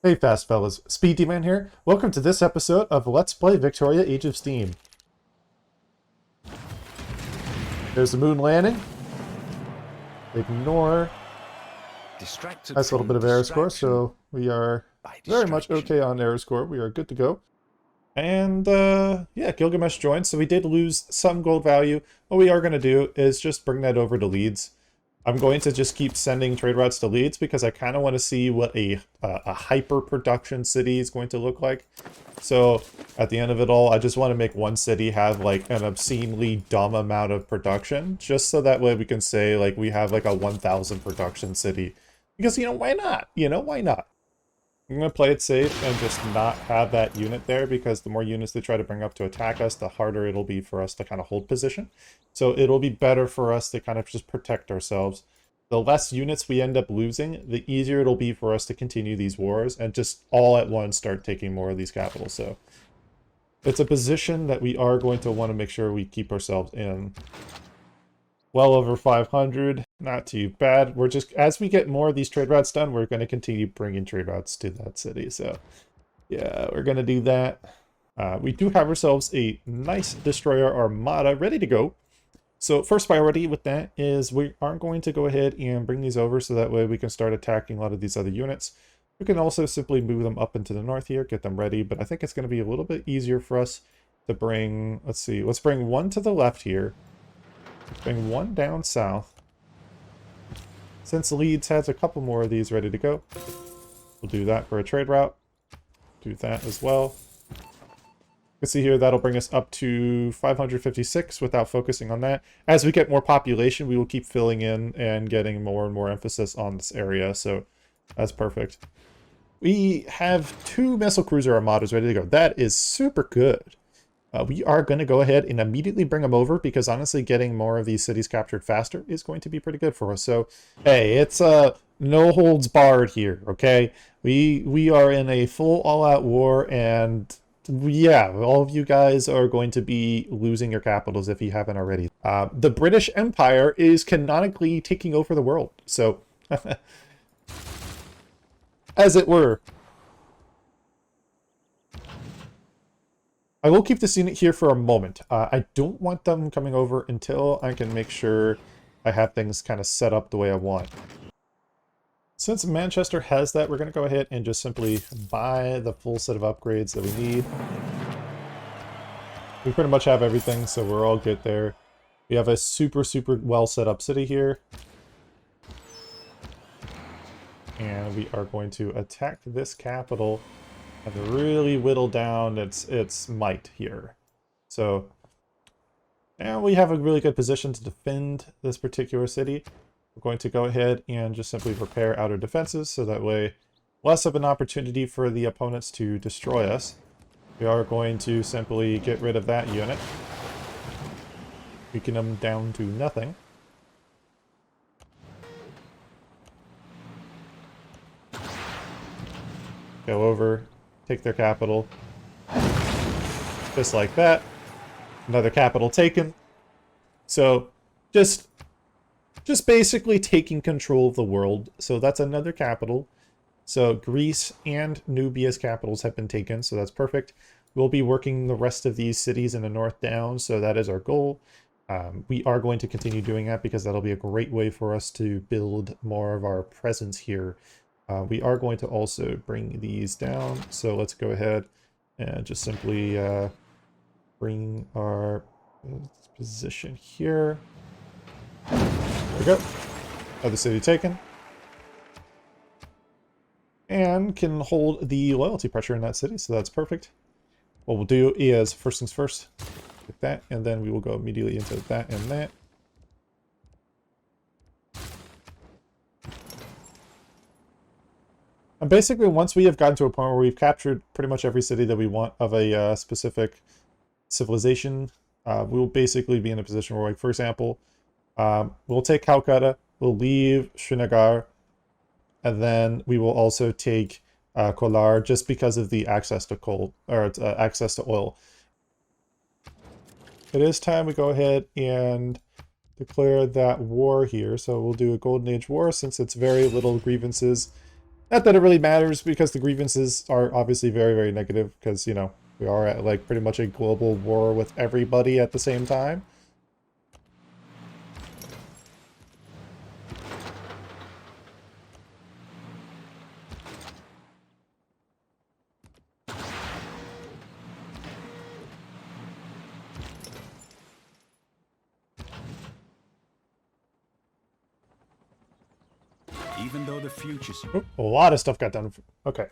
Hey fast fellas, SpeeDMan here. Welcome to this episode of Let's Play Victoria Age of Steam. There's the moon landing. Ignore. Distracted Nice little bit of error score, so we are very much okay on error score. We are good to go. And yeah, Gilgamesh joined, so we did lose some gold value. What we are going to do is just bring that over to Leeds. I'm going to just keep sending trade routes to Leeds because I kind of want to see what a hyper production city is going to look like. So at the end of it all, I just want to make one city have like an obscenely dumb amount of production, just so that way we can say like we have like a 1,000 production city. Because, you know, why not? You know, why not? I'm going to play it safe and just not have that unit there, because the more units they try to bring up to attack us, the harder it'll be for us to kind of hold position. So it'll be better for us to kind of just protect ourselves. The less units we end up losing, the easier it'll be for us to continue these wars and just all at once start taking more of these capitals. So it's a position that we are going to want to make sure we keep ourselves in. Well over 500, not too bad. We're just, as we get more of these trade routes done, we're going to continue bringing trade routes to that city. So yeah, we're going to do that. We do have ourselves a nice destroyer armada ready to go. So first priority with that is we are going to go ahead and bring these over so that way we can start attacking a lot of these other units. We can also simply move them up into the north here, get them ready, but I think it's going to be a little bit easier for us to bring, let's see, let's bring one to the left here. Bring one down south. Since Leeds has a couple more of these ready to go, we'll do that for a trade route. Do that as well. You can see here that'll bring us up to 556 without focusing on that. As we get more population, we will keep filling in and getting more and more emphasis on this area, so that's perfect. We have 2 missile cruiser armadas ready to go. That is super good. We are going to go ahead and immediately bring them over because honestly getting more of these cities captured faster is going to be pretty good for us. So, hey, it's no holds barred here, okay? We are in a full all-out war, and yeah, all of you guys are going to be losing your capitals if you haven't already. The British Empire is canonically taking over the world, so as it were. I will keep this unit here for a moment. I don't want them coming over until I can make sure I have things kind of set up the way I want. Since Manchester has that, we're going to go ahead and just simply buy the full set of upgrades that we need. We pretty much have everything, so we're all good there. We have a super well set up city here. And we are going to attack this capital and really whittle down its might here. So, and we have a really good position to defend this particular city. We're going to go ahead and just simply repair outer defenses, so that way less of an opportunity for the opponents to destroy us. We are going to simply get rid of that unit, weaken them down to nothing. Go over, take their capital, just like that. Another capital taken. So just basically taking control of the world. So that's another capital. So Greece and Nubia's capitals have been taken, so that's perfect. We'll be working the rest of these cities in the north down, so that is our goal. We are going to continue doing that because that'll be a great way for us to build more of our presence here. We are going to also bring these down, so let's go ahead and just simply bring our position here. There we go. Other city taken. And can hold the loyalty pressure in that city, so that's perfect. What we'll do is, first things first, get that, and then we will go immediately into that and that. And basically, once we have gotten to a point where we've captured pretty much every city that we want of a specific civilization, we'll basically be in a position where, like, for example, we'll take Calcutta, we'll leave Srinagar, and then we will also take Kolar just because of the access to coal, or access to oil. It is time we go ahead and declare that war here. So we'll do a Golden Age war since it's very little grievances Not that it really matters because the grievances are obviously very, very negative because, you know, we are at like pretty much a global war with everybody at the same time. Even though the future's... Oh, a lot of stuff got done. Okay.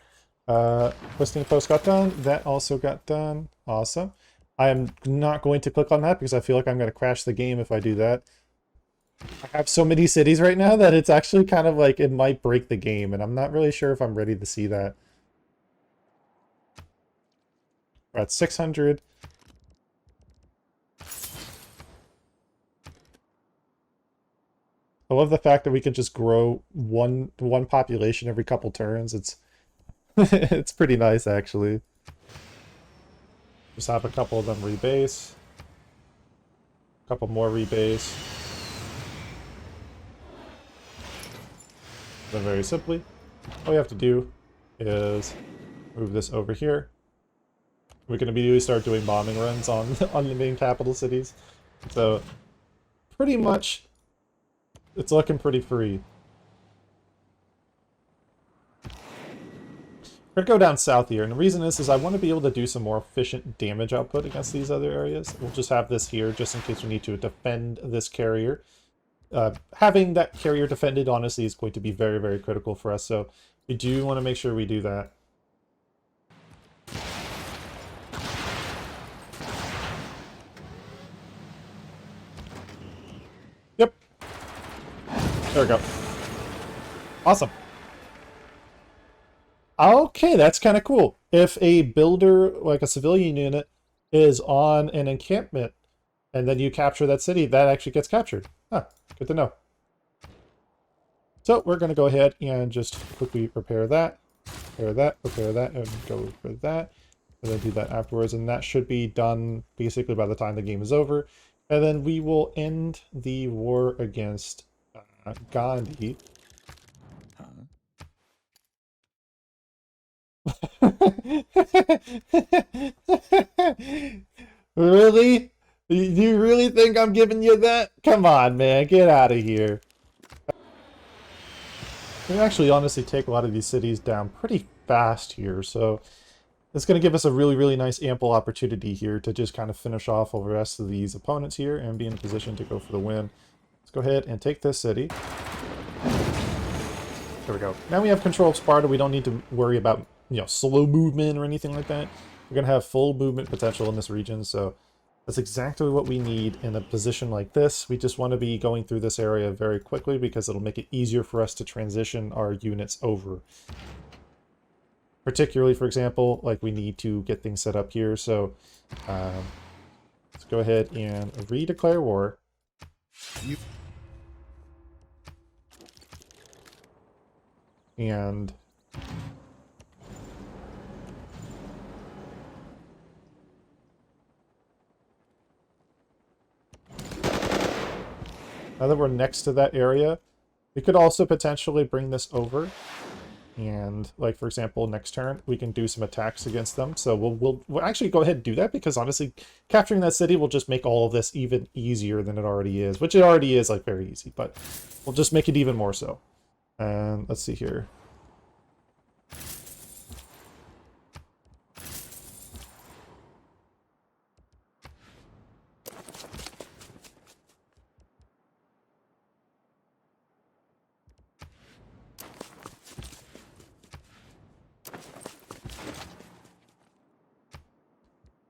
Listing post got done. That also got done. Awesome. I am not going to click on that because I feel like I'm going to crash the game if I do that. I have so many cities right now that it's actually kind of like it might break the game, and I'm not really sure if I'm ready to see that. We're at 600. I love the fact that we can just grow one population every couple turns. It's it's pretty nice actually. Just have a couple of them rebase. A couple more rebase. Then very simply, all you have to do is move this over here. We can immediately start doing bombing runs on on the main capital cities. So pretty much it's looking pretty free. We're gonna go down south here, and the reason is I want to be able to do some more efficient damage output against these other areas. We'll just have this here just in case we need to defend this carrier. Having that carrier defended, honestly, is going to be very, very critical for us, so we do want to make sure we do that. Yep. There we go. Awesome. Okay, that's kind of cool. If a builder, like a civilian unit, is on an encampment, and then you capture that city, that actually gets captured. Huh, good to know. So we're going to go ahead and just quickly repair that, and go for that, and then do that afterwards, and that should be done basically by the time the game is over. And then we will end the war against Gandhi. Really? Do you really think I'm giving you that? Come on, man. Get out of here. We can actually honestly take a lot of these cities down pretty fast here, so it's going to give us a really, really nice ample opportunity here to just kind of finish off all the rest of these opponents here and be in a position to go for the win. Let's go ahead and take this city. There we go. Now we have control of Sparta. We don't need to worry about, you know, slow movement or anything like that. We're going to have full movement potential in this region, so that's exactly what we need in a position like this. We just want to be going through this area very quickly because it'll make it easier for us to transition our units over. Particularly, for example, like we need to get things set up here, so let's go ahead and redeclare war. And now that we're next to that area, we could also potentially bring this over. And, like, for example, next turn, we can do some attacks against them. So we'll actually go ahead and do that, because honestly, capturing that city will just make all of this even easier than it already is. Which it already is, like, very easy, but we'll just make it even more so. And let's see here.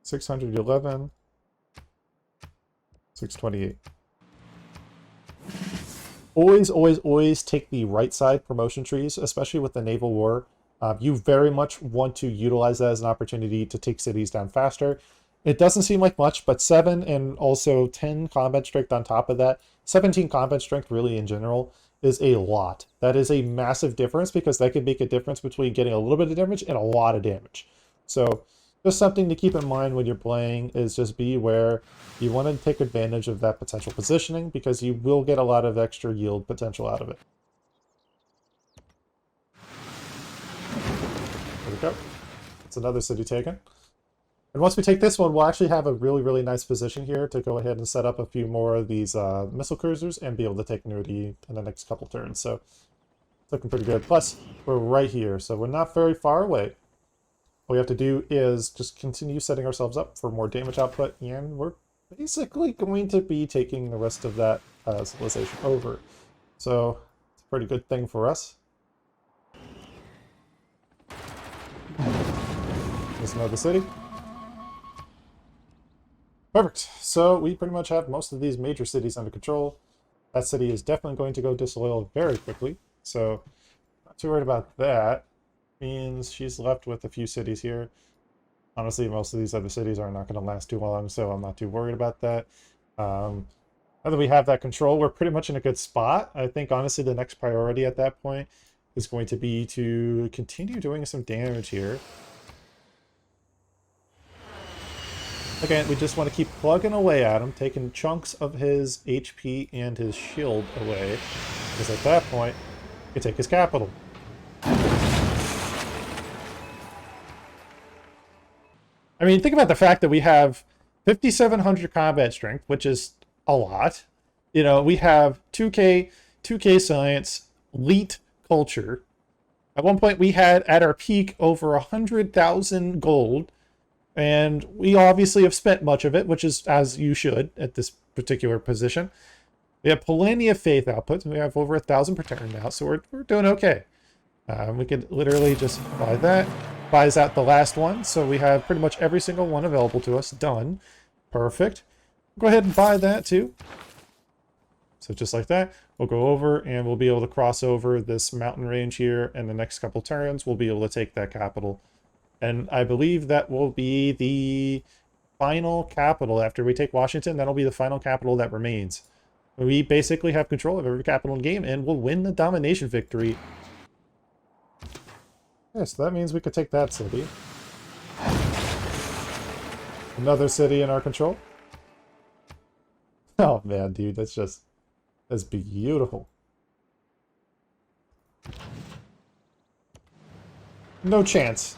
$611, $628. Always, always, always take the right side promotion trees, especially with the naval war. You very much want to utilize that as an opportunity to take cities down faster. It doesn't seem like much, but 7 and also 10 combat strength on top of that, 17 combat strength really in general, is a lot. That is a massive difference, because that could make a difference between getting a little bit of damage and a lot of damage. So just something to keep in mind when you're playing is just be aware. You want to take advantage of that potential positioning, because you will get a lot of extra yield potential out of it. go. It's another city taken. And once we take this one, we'll actually have a really, really nice position here to go ahead and set up a few more of these missile cruisers and be able to take Nudity in the next couple turns. So it's looking pretty good. Plus, we're right here, so we're not very far away. All we have to do is just continue setting ourselves up for more damage output, and we're basically going to be taking the rest of that civilization over. So it's a pretty good thing for us. There's another city. Perfect. So we pretty much have most of these major cities under control. That city is definitely going to go disloyal very quickly. So not too worried about that. Means she's left with a few cities here. Honestly, most of these other cities are not going to last too long, so I'm not too worried about that. Now that we have that control, we're pretty much in a good spot. I think, honestly, the next priority at that point is going to be to continue doing some damage here. Again, we just want to keep plugging away at him, taking chunks of his HP and his shield away, because at that point, we can take his capital. I mean, think about the fact that we have 5,700 combat strength, which is a lot. You know, we have 2K science, elite culture. At one point, we had at our peak over 100,000 gold, and we obviously have spent much of it, which is as you should at this particular position. We have plenty of faith outputs. We have over 1,000 per turn now, so we're doing okay. We could literally just buy that. Buys out the last one, so we have pretty much every single one available to us. Done. Perfect. Go ahead and buy that too. So just like that, we'll go over and we'll be able to cross over this mountain range here, and the next couple turns we'll be able to take that capital. And I believe that will be the final capital. After we take Washington, that'll be the final capital that remains. We basically have control of every capital in the game, and we'll win the domination victory. Yeah, so that means we could take that city. Another city in our control. Oh man, dude, that's beautiful. No chance.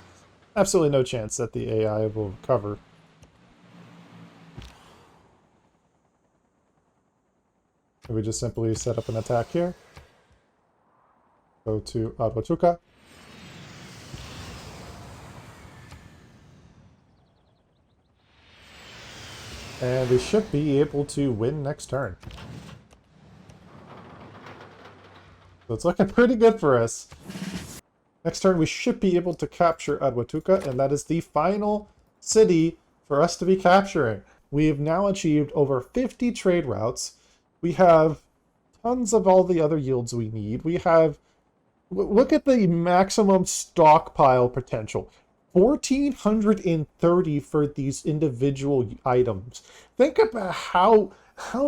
Absolutely no chance that the AI will recover. We just simply set up an attack here. Go to Adwatuka. And we should be able to win next turn. So it's looking pretty good for us. Next turn we should be able to capture Adwatuka, and that is the final city for us to be capturing. We have now achieved over 50 trade routes. We have tons of all the other yields we need. We have... Look at the maximum stockpile potential. 1,430 for these individual items. Think about how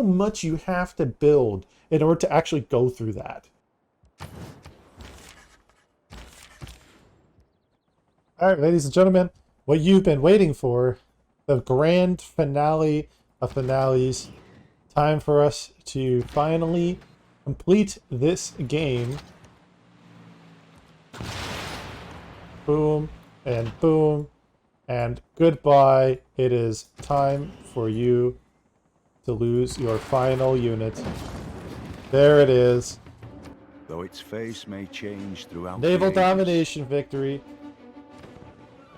much you have to build in order to actually go through that. All right, ladies and gentlemen, what you've been waiting for, the grand finale of finales. Time for us to finally complete this game. Boom. And boom, and goodbye. It is time for you to lose your final unit. There it is. Though its face may change throughout Naval domination victory.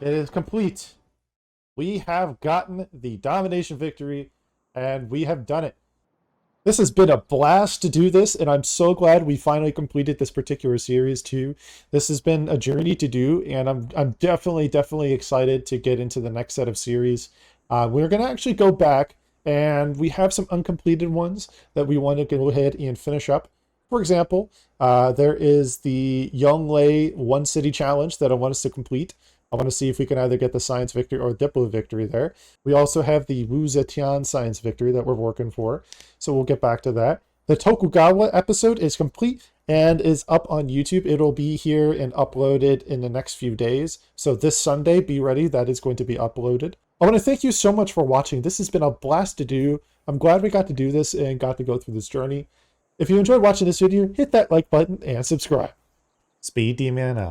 It is complete. We have gotten the domination victory, and we have done it. This has been a blast to do this, and I'm so glad we finally completed this particular series too. This has been a journey to do, and I'm definitely excited to get into the next set of series. We're going to actually go back, and we have some uncompleted ones that we want to go ahead and finish up. For example, there is the Yonglei One City Challenge that I want us to complete. I want to see if we can either get the science victory or Diplo victory there. We also have the Wu Zetian science victory that we're working for, so we'll get back to that. The Tokugawa episode is complete and is up on YouTube. It'll be here and uploaded in the next few days. So this Sunday, be ready. That is going to be uploaded. I want to thank you so much for watching. This has been a blast to do. I'm glad we got to do this and got to go through this journey. If you enjoyed watching this video, hit that like button and subscribe. SpeeDMan out.